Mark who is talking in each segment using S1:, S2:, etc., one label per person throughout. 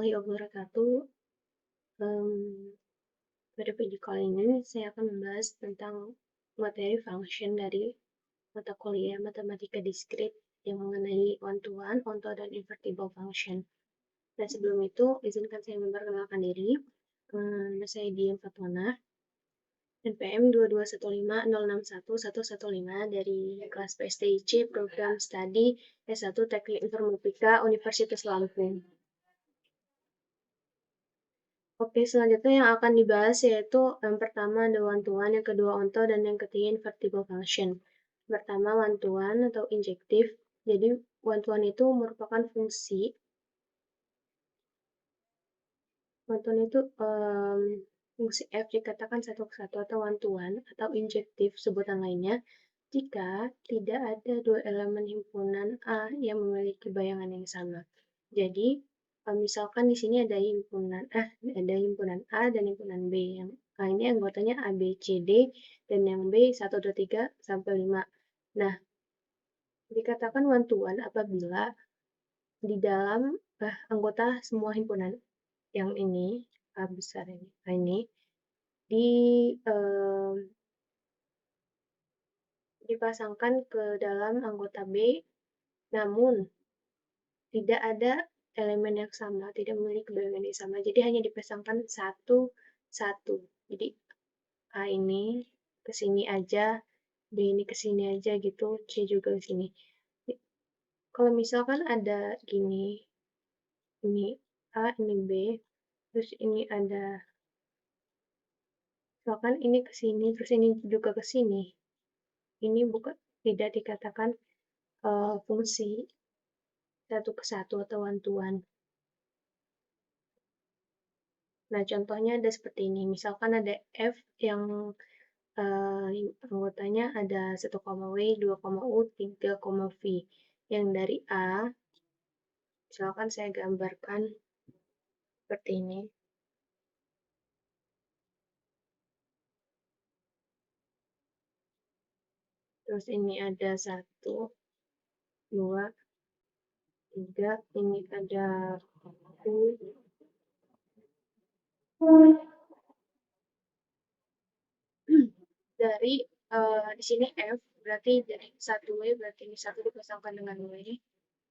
S1: warahmatullahi wabarakatuh. Pada video kali ini saya akan membahas tentang materi function dari mata kuliah Matematika Diskrit yang mengenai one-to-one, onto, dan invertible function. Nah, sebelum itu, izinkan saya memperkenalkan diri. Nama saya Dian Fatwana, NPM 22150611115 dari kelas PSTIC Program Studi S1 Teknik Informatika Universitas Lampung. Oke, selanjutnya yang akan dibahas yaitu yang pertama ada one-to-one, yang kedua onto, dan yang ketiga invertible function. Pertama one-to-one atau injektif. Jadi one-to-one itu merupakan fungsi. One-to-one itu fungsi f dikatakan satu ke satu atau one-to-one atau injektif sebutan lainnya jika tidak ada dua elemen himpunan A yang memiliki bayangan yang sama. Jadi misalkan di sini ada himpunan A dan himpunan B. Yang A ini anggotanya A, B, C, D, dan yang B 1, 2, 3, sampai 5. Nah, dikatakan one to one apabila di dalam anggota semua himpunan yang ini, A besar ini, A ini, dipasangkan ke dalam anggota B, namun tidak ada elemen yang sama, tidak memiliki bayangan yang sama. Jadi hanya dipasangkan satu. Jadi A ini ke sini aja, B ini ke sini aja gitu, C juga ke sini. Kalau misalkan ada gini, ini A, ini B, terus ini ada, misalkan ini ke sini, terus ini juga ke sini. Ini bukan tidak dikatakan fungsi satu ke satu atau one to one. Nah, contohnya ada seperti ini. Misalkan ada F yang anggotanya ada 1, W, 2, U, 3, V. Yang dari A, misalkan saya gambarkan seperti ini. Terus ini ada 1, 2, 3, ini ada U. Dari di sini F berarti dari 1W berarti ini 1 dipasangkan dengan W,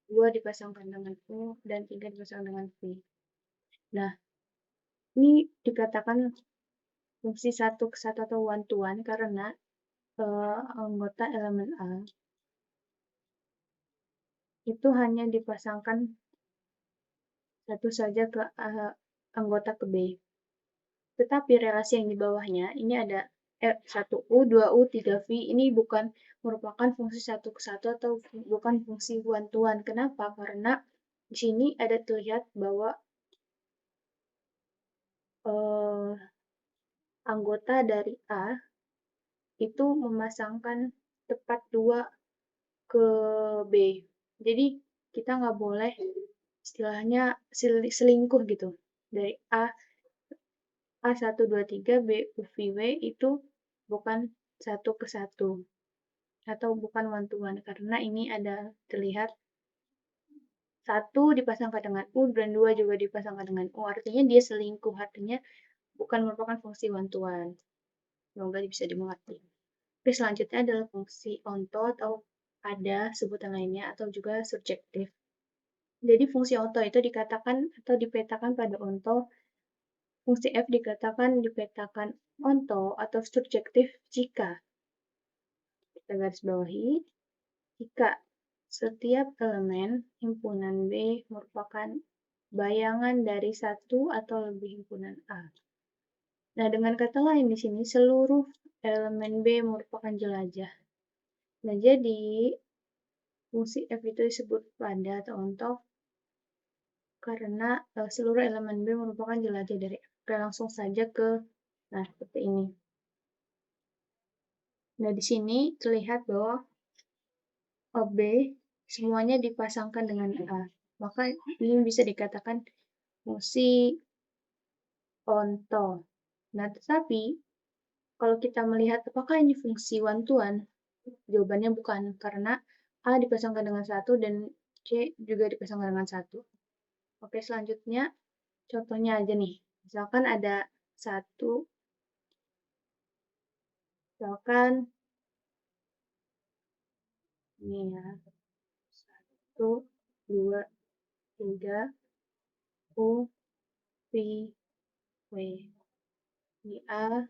S1: 2 dipasangkan dengan U, dan 3 dipasangkan dengan V. Nah, ini dikatakan fungsi satu ke satu atau one to one karena anggota elemen A itu hanya dipasangkan satu saja ke anggota ke B. Tetapi relasi yang di bawahnya ini ada 1U, 2U, 3V ini bukan merupakan fungsi satu ke satu atau bukan fungsi one to one. Kenapa? Karena di sini ada terlihat bahwa anggota dari A itu memasangkan tepat 2 ke B. Jadi kita nggak boleh istilahnya selingkuh gitu. Dari A1, 2, 3, B, U, V, W itu bukan satu ke satu atau bukan one to one karena ini ada terlihat 1 dipasangkan dengan U dan 2 juga dipasangkan dengan U. Artinya dia selingkuh, artinya bukan merupakan fungsi one to one. Semoga bisa dimengerti. Oke, selanjutnya adalah fungsi onto atau ada sebutan lainnya atau juga surjektif. Jadi fungsi onto itu dikatakan atau dipetakan pada onto. Fungsi f dikatakan dipetakan onto atau surjektif jika, kita garis bawahi, jika setiap elemen himpunan B merupakan bayangan dari satu atau lebih himpunan A. Nah, dengan kata lain di sini seluruh elemen B merupakan jelajah. Nah, jadi fungsi f itu disebut pada atau onto karena seluruh elemen B merupakan jelajah dari F. Oke, langsung saja ke, nah seperti ini. Nah, di sini terlihat bahwa B semuanya dipasangkan dengan A. Maka ini bisa dikatakan fungsi onto. Nah, tetapi kalau kita melihat apakah ini fungsi one to one, jawabannya bukan, karena A dipasangkan dengan 1 dan C juga dipasangkan dengan 1. Oke, selanjutnya contohnya aja nih. Misalkan ada satu, misalkan ini ya, satu, dua, tiga, U, V, W. Ini A,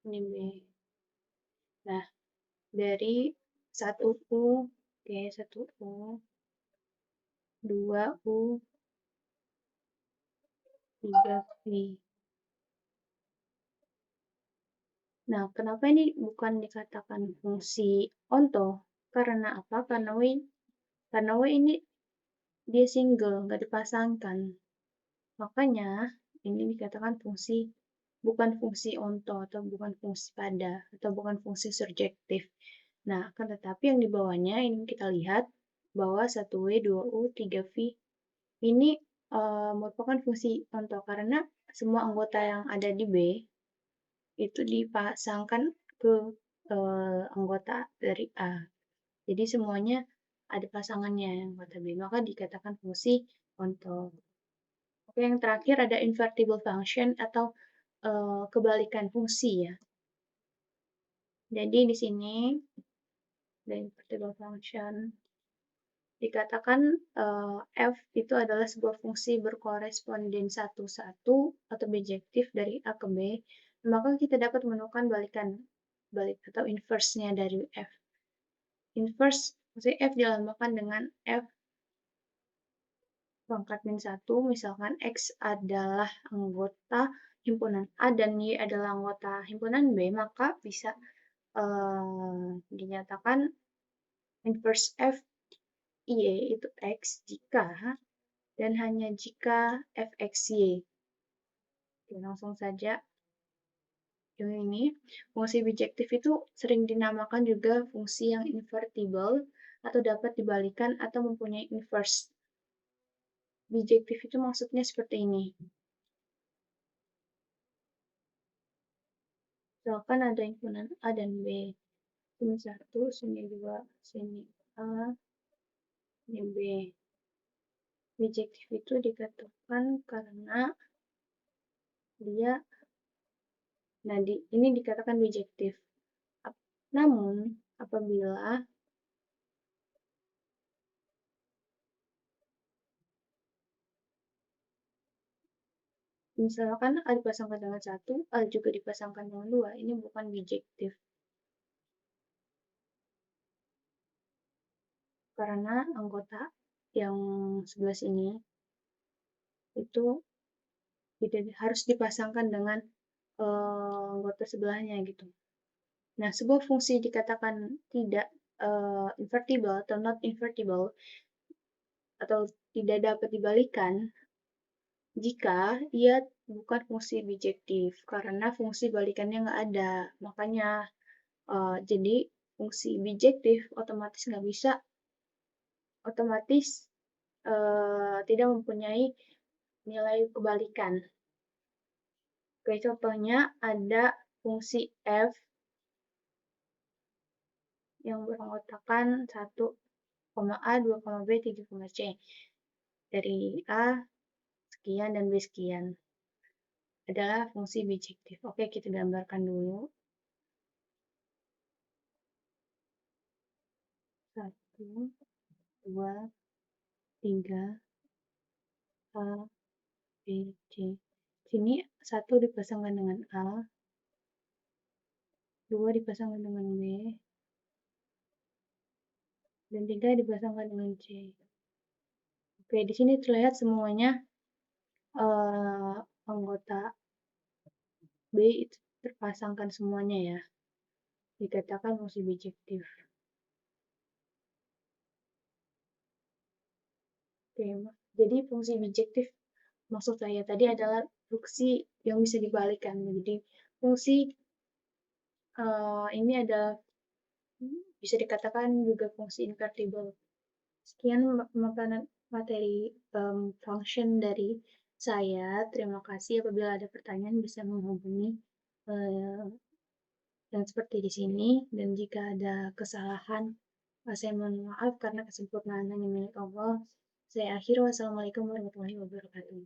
S1: ini B. Nah, dari satu U, oke, satu U, dua U, tiga V. Nah, kenapa ini bukan dikatakan fungsi onto? Karena apa? Karena W ini dia single, nggak dipasangkan. Makanya ini dikatakan bukan fungsi onto atau bukan fungsi pada atau bukan fungsi surjektif. Nah, akan tetapi yang di bawahnya ini kita lihat bahwa 1W, 2U, 3V ini merupakan fungsi onto karena semua anggota yang ada di B itu dipasangkan ke anggota dari A. Jadi semuanya ada pasangannya anggota B, maka dikatakan fungsi onto. Oke, yang terakhir ada invertible function atau kebalikan fungsi ya. Jadi di sini ada invertible function dikatakan f itu adalah sebuah fungsi berkoresponden satu-satu atau bijektif dari A ke B, maka kita dapat menemukan balik atau inverse-nya dari f. Inverse, maksudnya f dilambangkan dengan f pangkat min 1, misalkan X adalah anggota himpunan A dan Y adalah anggota himpunan B, maka bisa dinyatakan inverse f Y itu X jika dan hanya jika fxy. Oke, langsung saja yang ini. Fungsi bijektif itu sering dinamakan juga fungsi yang invertible atau dapat dibalikan atau mempunyai inverse. Bijektif itu maksudnya seperti ini. Misalkan ada himpunan A dan B. Sini 1, sini 2, sini A, sini B. Bijektif itu dikatakan karena dia, nah ini dikatakan bijektif. Namun, apabila misalkan A dipasangkan dengan 1, A juga dipasangkan dengan 2, ini bukan bijektif. Karena anggota yang sebelah sini itu harus dipasangkan dengan anggota sebelahnya gitu. Nah, sebuah fungsi dikatakan tidak invertible atau not invertible atau tidak dapat dibalikan jika ia bukan fungsi bijektif karena fungsi balikannya nggak ada. Makanya jadi fungsi bijektif otomatis tidak mempunyai nilai kebalikan. Oke, contohnya ada fungsi f yang beranggotakan 1, A, 2, B, 3, C. Dari A sekian dan B sekian adalah fungsi bijektif. Oke, kita gambarkan dulu. 1, 2, 3, A, B, C. Sini 1 dipasangkan dengan A, 2 dipasangkan dengan B, dan 3 dipasangkan dengan C. Oke, di sini terlihat semuanya anggota B itu terpasangkan semuanya ya. Dikatakan fungsi bijektif. Oke, jadi fungsi bijektif maksud saya tadi adalah fungsi yang bisa dibalikan. Jadi fungsi ini adalah bisa dikatakan juga fungsi invertible. Sekian makanan materi function dari saya. Terima kasih. Apabila ada pertanyaan bisa menghubungi yang seperti di sini. Dan jika ada kesalahan, saya mohon maaf karena kesempurnaan hanya milik Allah. Saya akhir. Wassalamualaikum warahmatullahi wabarakatuh.